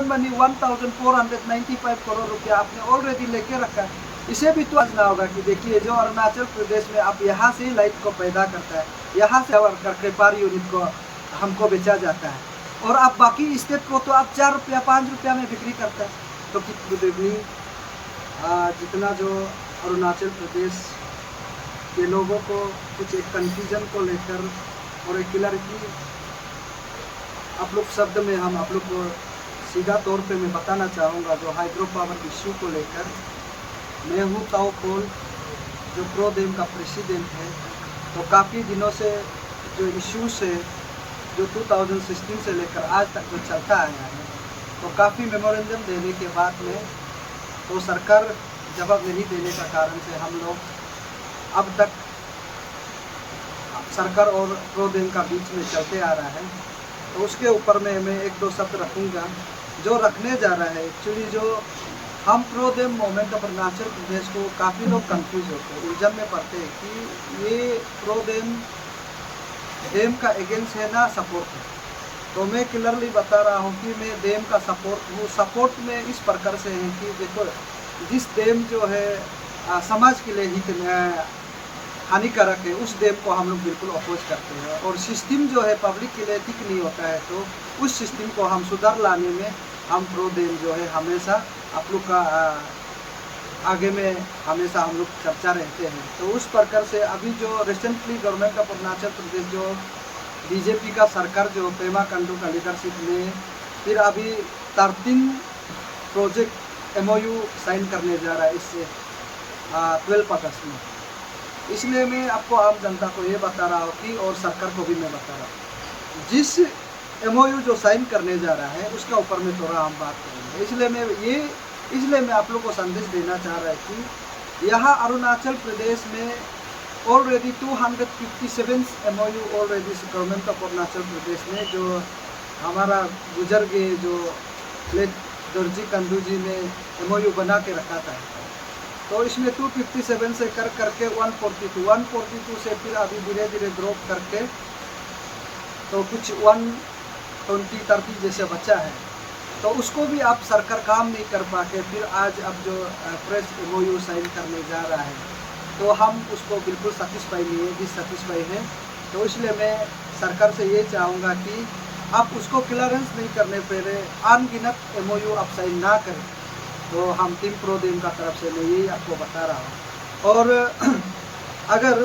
Return money 1495 crore रुपया आपने already लेके रखा है। इसे भी तो समझना होगा कि देखिए जो अरुणाचल प्रदेश में आप यहाँ से लाइट को पैदा करता है, यहाँ से और करके पर यूनिट को हमको बेचा जाता है, और आप बाकी स्टेट को तो आप 4 रुपया 5 रुपया में बिक्री करता है। तो कितनी जितना जो अरुणाचल प्रदेश के लोगों को कुछ एक कन्फ्यूजन को लेकर और एक क्लैरिटी आप लोग शब्द में हम आप लोग को सीधा तौर पे मैं बताना चाहूँगा। जो हाइड्रो पावर इश्यू को लेकर मैं हूँ ताऊ पोल, जो प्रोडेम का प्रेसिडेंट है। तो काफ़ी दिनों से जो इश्यूज है जो 2016 से लेकर आज तक जो चलता आया है, तो काफ़ी मेमोरेंडम देने के बाद में तो सरकार जवाब नहीं देने का कारण से हम लोग अब तक सरकार और प्रोडेम का बीच में चलते आ रहा है। तो उसके ऊपर में मैं एक दो शब्द रखूँगा जो रखने जा रहा है। एक्चुअली जो हम प्रोडेम मूवमेंट ऑफ अरुणाचल प्रदेश को काफ़ी लोग कंफ्यूज होते हैं, उलझन में पड़ते हैं कि ये प्रोडेम डेम का अगेंस्ट है ना सपोर्ट है। तो मैं क्लियरली बता रहा हूँ कि मैं डेम का सपोर्ट हूँ। सपोर्ट में इस प्रकार से है कि देखो जिस डेम जो है समाज के लिए हित हानिकारक है, उस डेम को हम लोग बिल्कुल अपोज करते हैं। और सिस्टम जो है पब्लिक के लिए ठीक नहीं होता है, तो उस सिस्टम को हम सुधार लाने में हम प्रो डेम जो है हमेशा आप लोग का आगे में हमेशा हम लोग चर्चा रहते हैं। तो उस प्रकार से अभी जो रिसेंटली गवर्नमेंट ऑफ अरुणाचल प्रदेश जो बीजेपी का सरकार जो पेमा खांडू का लीडरशिप में फिर अभी 13 प्रोजेक्ट MOU साइन करने जा रहा है इससे 12 अगस्त में। इसलिए मैं आपको आम जनता को ये बता रहा हूँ कि और सरकार को भी मैं बता रहा हूँ जिस MOU जो साइन करने जा रहा है उसका ऊपर में थोड़ा हम बात करेंगे। इसलिए मैं आप लोग को संदेश देना चाह रहा है कि यहाँ अरुणाचल प्रदेश में already 257 MOU already government of Arunachal Pradesh में जो हमारा गुजर गए जो दोरजी खांडू जी ने MOU बना के रखा था। तो इसमें 257 से करके 142 से फिर अभी धीरे धीरे ड्रॉप करके तो कुछ 120-30 जैसे बचा है। तो उसको भी आप सरकार काम नहीं कर पाके फिर आज अब जो फ्रेश MOU साइन करने जा रहा है, तो हम उसको बिल्कुल सेटिस्फाई नहीं है, डिससेटिस्फाई है। तो इसलिए मैं सरकार से ये चाहूँगा कि आप उसको क्लियरेंस नहीं करने पर अनगिनत MOU आप साइन ना करें। तो हम टीम प्रोडेम का तरफ से मैं यही आपको बता रहा हूँ। और अगर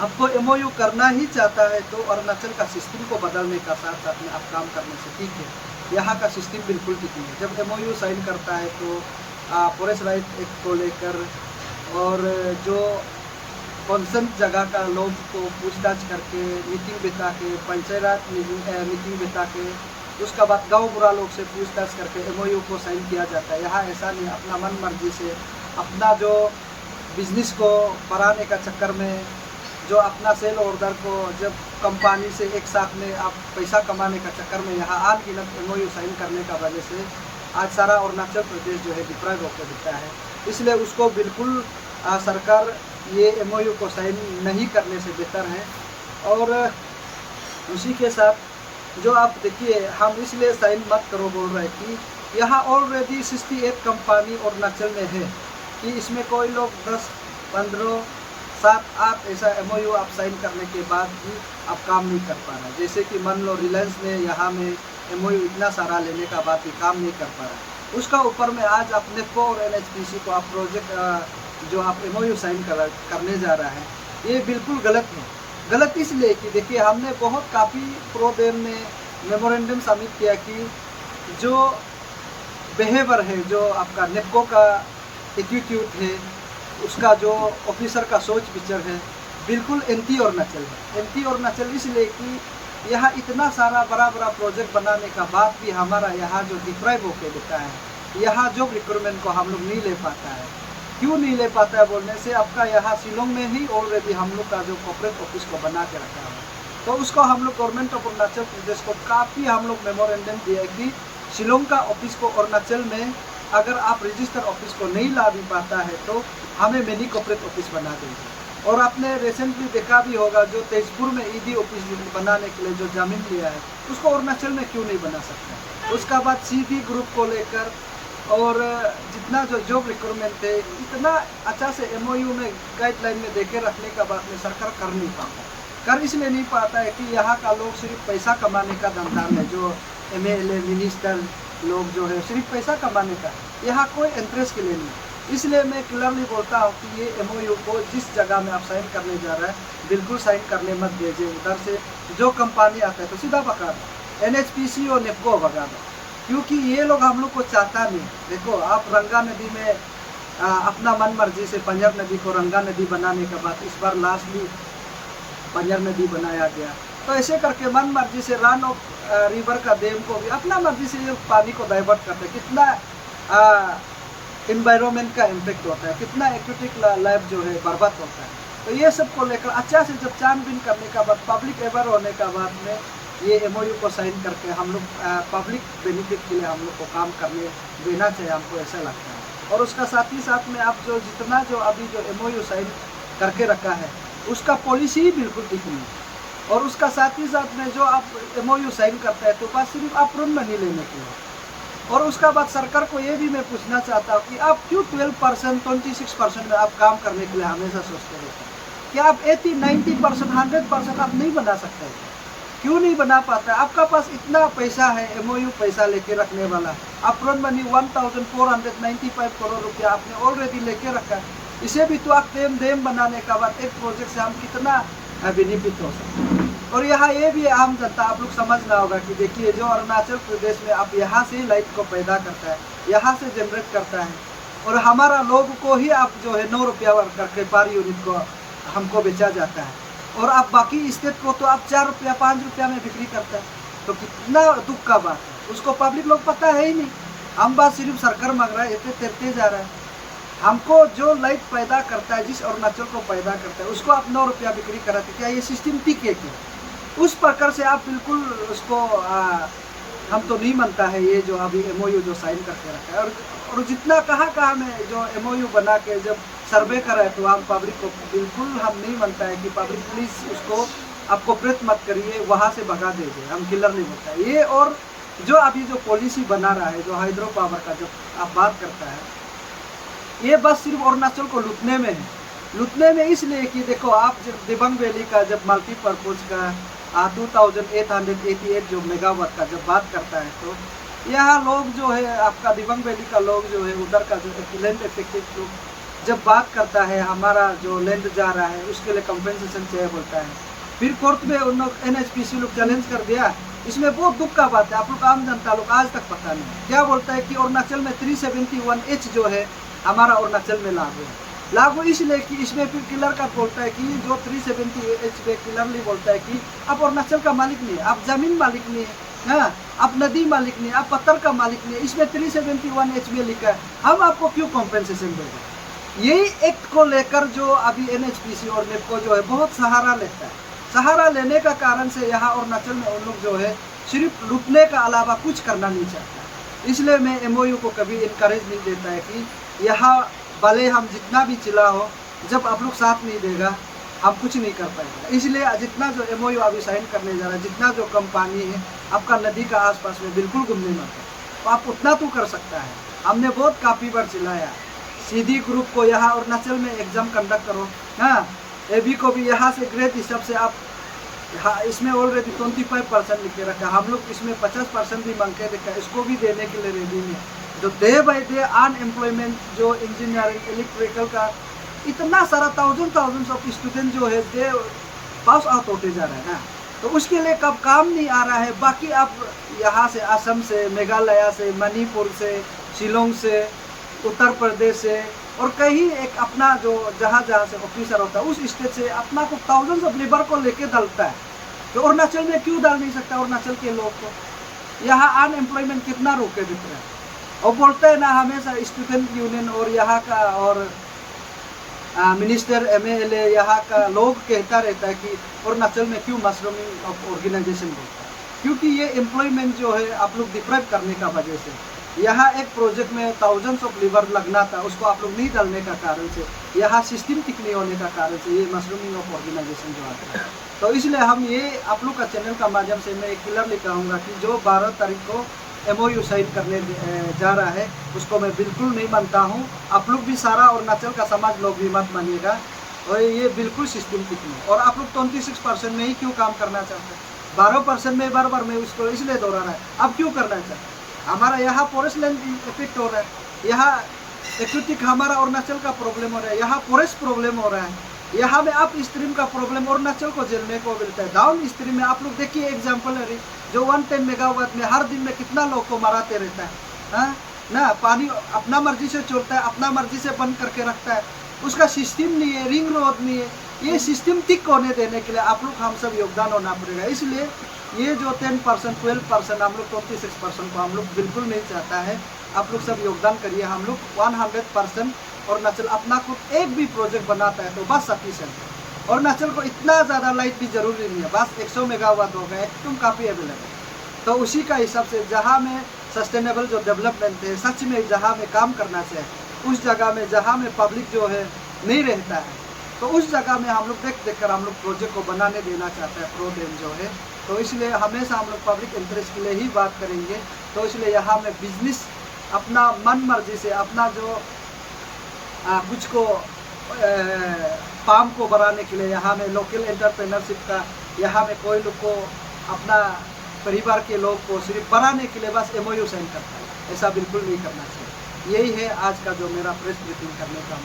आपको MOU करना ही चाहता है तो अरुणाचल का सिस्टम को बदलने का साथ साथ में आप काम करने से ठीक है। यहाँ का सिस्टम बिल्कुल ठीक नहीं है। जब MOU साइन करता है तो फॉरेस्ट राइट एक्ट को लेकर और जो कॉन्सेंट जगह का लोग को पूछताछ करके मीटिंग बिता के पंचायत मीटिंग बिता के उसका बाद गांव बुरा लोग से पूछताछ करके MOU को साइन किया जाता है। यहाँ ऐसा नहीं, अपना मन मर्जी से अपना जो बिजनेस को बढ़ाने का चक्कर में जो अपना सेल ऑर्डर को जब कंपनी से एक साथ में आप पैसा कमाने का चक्कर में यहाँ अनगिनत MOU साइन करने का वजह से आज सारा अरुणाचल प्रदेश जो है डिप्राइव होकर दिखता है। इसलिए उसको बिल्कुल सरकार ये MOU को साइन नहीं करने से बेहतर है। और उसी के साथ जो आप देखिए हम इसलिए साइन मत करो बोल रहे हैं कि यहाँ ऑलरेडी 68 कंपनी अरुणाचल में है कि इसमें कोई लोग 10, 15, 7, 8 ऐसा MOU आप साइन करने के बाद भी आप काम नहीं कर पा रहे। जैसे कि मान लो रिलायंस ने यहाँ में MOU इतना सारा लेने का बाद भी काम नहीं कर पा रहा। उसका ऊपर में आज आप नेपको और NHPC को आप प्रोजेक्ट जो आप MOU साइन करने जा रहा है, ये बिल्कुल गलत है। गलत इसलिए कि देखिए हमने बहुत काफ़ी प्रोडेम में मेमोरेंडम सबमिट किया कि जो बिहेवियर है, जो आपका नेपको का एटीट्यूड है, उसका जो ऑफिसर का सोच विचार है, बिल्कुल एंटी अरुणाचल है। एंटी अरुणाचल इसलिए कि यहाँ इतना सारा बड़ा बड़ा प्रोजेक्ट बनाने का बाद भी हमारा यहाँ जो डिप्राइव होकर देता है, यहाँ जॉब रिक्रूटमेंट को हम लोग नहीं ले पाता है। क्यों नहीं ले पाता है बोलने से आपका यहाँ शिलोंग में ही ऑलरेडी हम लोग का जो कॉर्पोरेट ऑफिस को बना के रखा है, तो उसको हम लोग गवर्नमेंट ऑफ अरुणाचल प्रदेश को काफ़ी हम लोग मेमोरेंडम दिया है कि शिलोंग का ऑफिस को अरुणाचल में अगर आप रजिस्टर ऑफिस को नहीं ला भी पाता है तो हमें मिनी कॉर्पोरेट ऑफिस बना देंगे। और आपने रिसेंटली देखा भी होगा जो तेजपुर में ईडी ऑफिस बनाने के लिए जो जमीन लिया है उसको अरुणाचल में क्यों नहीं बना सकता। उसका बाद सीधी ग्रुप को लेकर और जितना जो जॉब रिक्वायरमेंट थे इतना अच्छा से एमओयू में गाइडलाइन में देके रखने का बाद में सरकार कर नहीं पाता। कर इसलिए नहीं पाता है कि यहाँ का लोग सिर्फ पैसा कमाने का धंधा में, जो एमएलए मिनिस्टर लोग जो है सिर्फ पैसा कमाने का, यहाँ कोई इंटरेस्ट के लिए नहीं। इसलिए मैं क्लियरली बोलता हूँ कि ये एमओयू को जिस जगह में आप साइन करने जा रहा है बिल्कुल साइन करने मत दीजिए। उधर से जो कंपनी आता है तो सीधा भगा दो, एनएचपीसी और नेपको भगा दो, क्योंकि ये लोग हम लोग को चाहता नहीं। देखो आप रंगा नदी में अपना मन मर्जी से पंजर नदी को रंगा नदी बनाने के बाद इस बार लास्टली पंजर नदी बनाया गया, तो ऐसे करके मन मर्जी से रन ऑफ रिवर का डैम को भी अपना मर्जी से ये पानी को डाइवर्ट करते हैं। कितना इन्वायरमेंट का इम्पेक्ट होता है, कितना एक्वेटिक लाइफ जो है बर्बाद होता है। तो ये सब को लेकर अच्छा से जब छानबीन करने का बाद पब्लिक अवेयर होने का बाद में ये एमओयू को साइन करके हम लोग पब्लिक बेनिफिट के लिए हम लोग को काम करने देना चाहिए, हमको ऐसा लगता है। और उसका साथ ही साथ में आप जो जितना जो अभी जो एमओयू साइन करके रखा है उसका पॉलिसी ही बिल्कुल ठीक नहीं। और उसका साथ ही साथ में जो आप एमओयू साइन करता है तो बस सिर्फ आप ऋण मनी लेने के लिए। और उसका बाद सरकार को ये भी मैं पूछना चाहता हूँ कि आप क्यों 12%, 26% में आप काम करने के लिए हमेशा सोचते रहते हैं? क्या आप 80, 90%, 100% आप नहीं बना सकते हैं? क्यों नहीं बना पाता? आपका पास इतना पैसा है, एमओयू पैसा लेके रखने वाला, आप ऋण मनी 1495 करोड़ रुपया आपने ऑलरेडी लेके रखा है। इसे भी तो आप डेम बनाने का बाद एक प्रोजेक्ट से हम कितना बेनिफिट हो सकते हैं। और यहाँ ये भी आम जनता आप लोग समझना होगा कि देखिए जो अरुणाचल प्रदेश में आप यहाँ से लाइट को पैदा करता है, यहाँ से जनरेट करता है, और हमारा लोग को ही आप जो है 9 रुपया करके पर यूनिट को हमको बेचा जाता है, और आप बाकी स्टेट को तो आप 4 रुपया 5 रुपया में बिक्री करता है। तो कितना दुख का बात है, उसको पब्लिक लोग पता है ही नहीं। हम बात सिर्फ सरकार मांग रहा है, इतने तेरते जा रहा है। हमको जो लाइट पैदा करता है, जिस अरुणाचल को पैदा करता है उसको आप 9 रुपया बिक्री कराते, क्या ये सिस्टम ठीक है क्या? उस प्रकार से आप बिल्कुल उसको हम तो नहीं मानता है ये जो अभी एमओयू जो साइन करके रखा है। और जितना कहाँ में जो एमओयू बना के जब सर्वे करा है तो हम पब्लिक को बिल्कुल हम नहीं मानता है कि पब्लिक प्लीज़ उसको आप कोऑपरेट मत करिए, वहाँ से भगा दीजिए, हम किलर नहीं बोलता है ये। और जो अभी जो पॉलिसी बना रहा है, जो हाइड्रो पावर का जब आप बात करता है, ये बस सिर्फ अरुणाचल को लूटने में है। लूटने में इसलिए कि देखो आप जब दिबांग वैली का जब मल्टीपर्पज़ का 2888 जो मेगावाट का जब बात करता है तो यहाँ लोग जो है आपका दिबांग वैली का लोग जो है उधर का जो लैंड इफेक्टिव लोग जब बात करता है हमारा जो लैंड जा रहा है उसके लिए कंपेंसेशन चाहिए बोलता है। फिर कोर्ट में उन लोग एनएचपीसी लोग चैलेंज कर दिया। इसमें बहुत दुख का बात है, आप लोग आम जनता लोग आज तक पता नहीं क्या बोलता है कि अरुणाचल में 371H जो है हमारा अरुणाचल में लागू इसलिए कि इसमें फिर किलर का बोलता है कि जो 370H पे क्लियरली बोलता है कि आप अरुणाचल का मालिक नहीं है, आप जमीन मालिक नहीं है, हाँ आप नदी मालिक नहीं है, आप पत्थर का मालिक नहीं है। इसमें 371H में लिखा है, हम आपको क्यों कॉम्पेंसेशन देंगे? यही एक्ट को लेकर जो अभी एनएचपीसी और नेपको जो है बहुत सहारा लेता है। सहारा लेने का कारण से यहाँ अरुणाचल में उन लोग जो है सिर्फ लूटने का अलावा कुछ करना नहीं चाहता। इसलिए मैं एमओयू को कभी इनकरेज नहीं देता है कि यहाँ भले हम जितना भी चिल्ला हो, जब आप लोग साथ नहीं देगा हम कुछ नहीं कर पाएगा। इसलिए जितना जो एमओयू अभी साइन करने जा रहा है, जितना जो कंपनी है आपका नदी का आसपास में बिल्कुल घूमने मत है, तो आप उतना तो कर सकता है। हमने बहुत काफ़ी बार चिल्लाया, सीधी ग्रुप को यहाँ अरुणाचल में एग्जाम कंडक्ट करो, हाँ एबी को भी यहाँ से ग्रेड हिसाब से आप इसमें ऑलरेडी 25% लिख के रखा, हम लोग इसमें 50% भी मांग के देखा, इसको भी देने के लिए रेडी है। जो डे बाई डे अनएम्प्लॉयमेंट जो इंजीनियरिंग इलेक्ट्रिकल का इतना सारा थाउजेंड्स ऑफ स्टूडेंट जो है डे पास आउट होते जा रहा है ना, तो उसके लिए कब काम नहीं आ रहा है। बाकी आप यहाँ से असम से, मेघालय से, मणिपुर से, शिलोंग से, उत्तर प्रदेश से और कहीं एक अपना जो जहाँ से ऑफिसर होता है उस स्टेट से अपना को थाउजेंड्स ऑफ लेबर को लेके डालता है। तो अरुणाचल में क्यों डाल नहीं सकता? अरुणाचल के लोग को यहाँ अनएम्प्लॉयमेंट कितना रोके देते हैं। और बोलते हैं ना हमेशा स्टूडेंट यूनियन और यहाँ का और मिनिस्टर एमएलए यहाँ का लोग कहता रहता है कि अरुणाचल में क्यों मशरूमिंग ऑफ ऑर्गेनाइजेशन बोलता है, क्योंकि ये एम्प्लॉयमेंट जो है आप लोग डिप्राइव करने का वजह से यहाँ एक प्रोजेक्ट में थाउजेंड्स ऑफ लीवर लगना था, उसको आप लोग नहीं डालने का कारण से, यहाँ सिस्टम ठीक नहीं होने का कारण से ये मशरूमिंग ऑफ ऑर्गेनाइजेशन जो आता है। तो इसलिए हम ये आप लोग का चैनल का माध्यम से मैं क्लियरली कहूँगा कि जो 12 तारीख को MOU साइन करने जा रहा है उसको मैं बिल्कुल नहीं मानता हूँ। आप लोग भी सारा अरुणाचल का समाज लोग भी मत मानिएगा, और ये बिल्कुल सिस्टमेटिक नहीं। और आप लोग 26% में ही क्यों काम करना चाहते हैं? 12% में बार बार मैं उसको इसलिए दोहरा रहा है, अब क्यों करना चाहते हैं? हमारा यहाँ फॉरेस्ट लैंड इफेक्ट हो रहा है, यहाँ एक्विटिक हमारा अरुणाचल का प्रॉब्लम हो रहा है, यहाँ फॉरेस्ट प्रॉब्लम हो रहा है, यहाँ में अप स्ट्रीम का प्रॉब्लम अरुणाचल को झेलने को मिलता है। डाउन स्ट्रीम में आप लोग देखिए एग्जाम्पल है जो 110 मेगावाट में हर दिन में कितना लोग को मराते रहता है, हाँ ना, पानी अपना मर्जी से छोड़ता है, अपना मर्जी से बंद करके रखता है, उसका सिस्टम नहीं है, रिंग रोड नहीं है। ये सिस्टम ठीक होने देने के लिए आप लोग हम सब योगदान होना पड़ेगा। इसलिए ये जो 10% 12% हम लोग 26% को हम लोग बिल्कुल नहीं चाहता है। आप लोग सब योगदान करिए, हम लोग 100% अरुणाचल अपना खुद एक भी प्रोजेक्ट बनाता है तो बस सफिशिएंट है। अरुणाचल को इतना ज़्यादा लाइट भी जरूरी नहीं है, बस 100 मेगावाट होगा एकदम काफ़ी अवेलेबल। तो उसी का हिसाब से जहाँ में सस्टेनेबल जो डेवलपमेंट है, सच में जहाँ में काम करना चाहिए, उस जगह में जहाँ में पब्लिक जो है नहीं रहता है, तो उस जगह में हम लोग देख कर हम लोग प्रोजेक्ट को बनाने देना चाहते हैं प्रोडेम जो है। तो इसलिए हमेशा हम लोग पब्लिक इंटरेस्ट के लिए ही बात करेंगे। तो इसलिए यहाँ में बिजनेस अपना मन मर्जी से अपना जो कुछ को फार्म को बढ़ाने के लिए यहाँ में लोकल एंटरप्रेन्योरशिप का, यहाँ में कोई लोग को अपना परिवार के लोग को सिर्फ बढ़ाने के लिए बस MOU साइन करता है, ऐसा बिल्कुल नहीं करना चाहिए। यही है आज का जो मेरा प्रेस ब्रीफिंग करने का